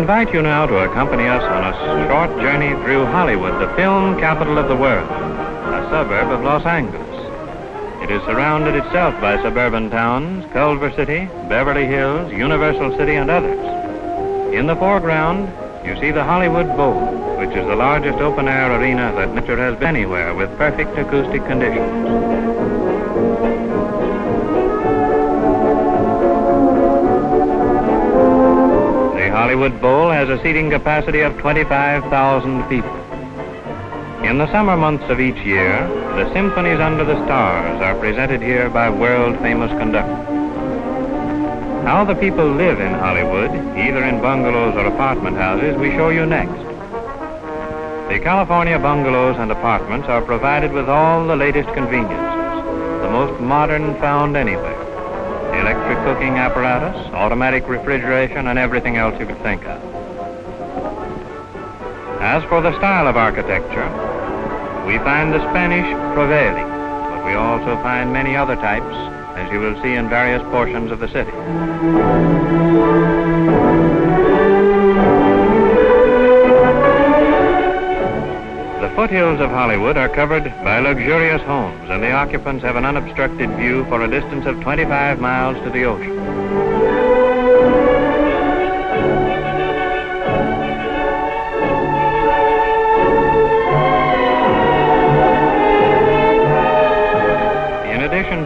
invite you now to accompany us on a short journey through Hollywood, the film capital of the world, a suburb of Los Angeles. It is surrounded itself by suburban towns, Culver City, Beverly Hills, Universal City, and others. In the foreground, you see the Hollywood Bowl, which is the largest open-air arena that nature has been anywhere with perfect acoustic conditions. The Hollywood Bowl has a seating capacity of 25,000 people. In the summer months of each year, the symphonies under the stars are presented here by world-famous conductors. How the people live in Hollywood, either in bungalows or apartment houses, we show you next. The California bungalows and apartments are provided with all the latest conveniences, the most modern found anywhere. Electric cooking apparatus, automatic refrigeration, and everything else you could think of. As for the style of architecture, we find the Spanish prevailing, but we also find many other types, as you will see in various portions of the city. The foothills of Hollywood are covered by luxurious homes, and the occupants have an unobstructed view for a distance of 25 miles to the ocean.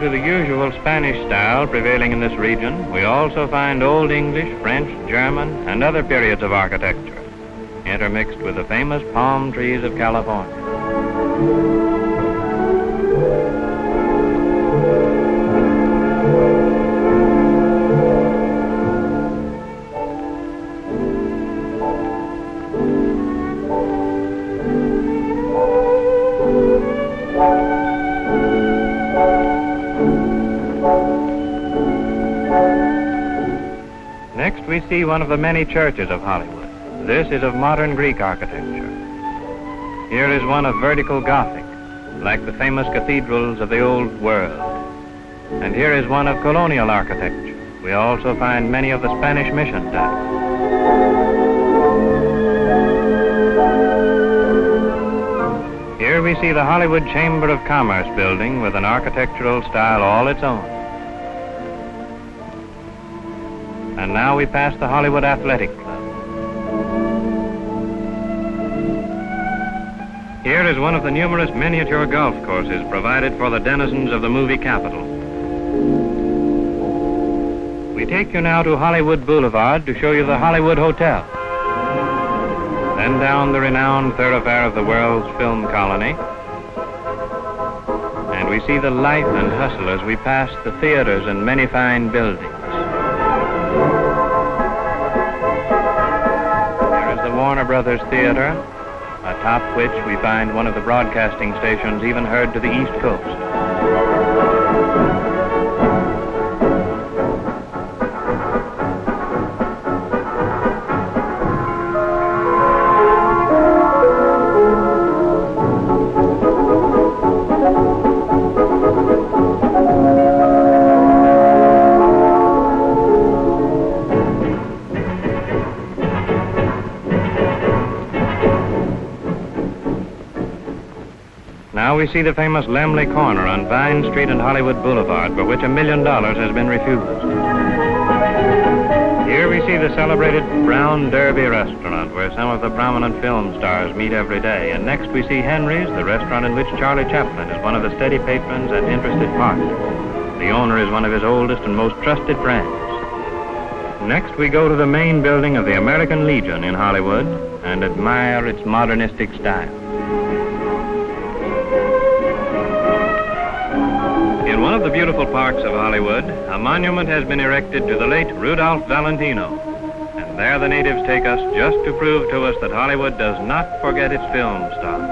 To the usual Spanish style prevailing in this region, we also find Old English, French, German, and other periods of architecture, intermixed with the famous palm trees of California. Next, we see one of the many churches of Hollywood. This is of modern Greek architecture. Here is one of vertical Gothic, like the famous cathedrals of the old world. And here is one of colonial architecture. We also find many of the Spanish mission type. Here we see the Hollywood Chamber of Commerce building with an architectural style all its own. And now we pass the Hollywood Athletic Club. Here is one of the numerous miniature golf courses provided for the denizens of the movie capital. We take you now to Hollywood Boulevard to show you the Hollywood Hotel. Then down the renowned thoroughfare of the world's film colony. And we see the life and hustle as we pass the theaters and many fine buildings. There is the Warner Brothers Theater, atop which we find one of the broadcasting stations even heard to the East Coast. Now we see the famous Lemley Corner on Vine Street and Hollywood Boulevard, for which $1 million has been refused. Here we see the celebrated Brown Derby restaurant, where some of the prominent film stars meet every day. And next we see Henry's, the restaurant in which Charlie Chaplin is one of the steady patrons and interested partners. The owner is one of his oldest and most trusted friends. Next we go to the main building of the American Legion in Hollywood and admire its modernistic style. In one of the beautiful parks of Hollywood, a monument has been erected to the late Rudolph Valentino. And there the natives take us just to prove to us that Hollywood does not forget its film stars.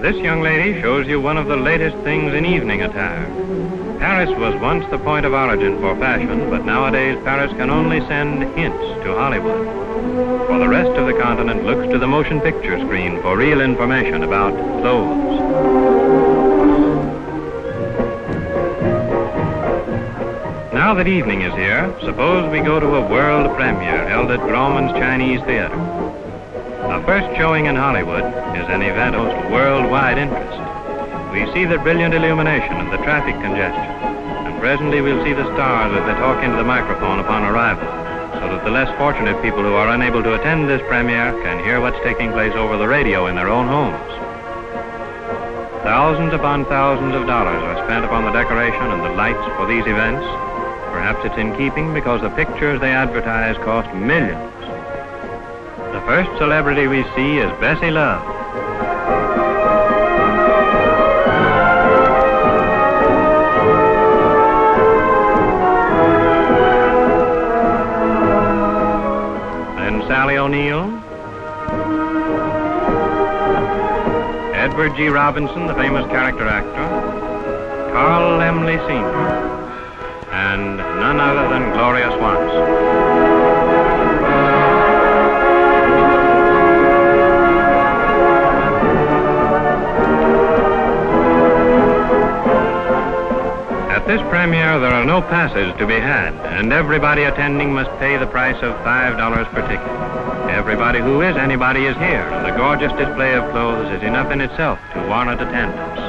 This young lady shows you one of the latest things in evening attire. Paris was once the point of origin for fashion, but nowadays Paris can only send hints to Hollywood. For the rest of the continent looks to the motion picture screen for real information about clothes. Now that evening is here, suppose we go to a world premiere held at Grauman's Chinese Theater. A first showing in Hollywood is an event of worldwide interest. We see the brilliant illumination and the traffic congestion, and presently we'll see the stars as they talk into the microphone upon arrival, so that the less fortunate people who are unable to attend this premiere can hear what's taking place over the radio in their own homes. Thousands upon thousands of dollars are spent upon the decoration and the lights for these events. Perhaps it's in keeping because the pictures they advertise cost millions. The first celebrity we see is Bessie Love. Then Sally O'Neill, Edward G. Robinson, the famous character actor, Carl Laemmle Sr., and none other than Gloria Swanson. At this premiere, there are no passes to be had, and everybody attending must pay the price of $5 per ticket. Everybody who is anybody is here, and the gorgeous display of clothes is enough in itself to warrant attendance.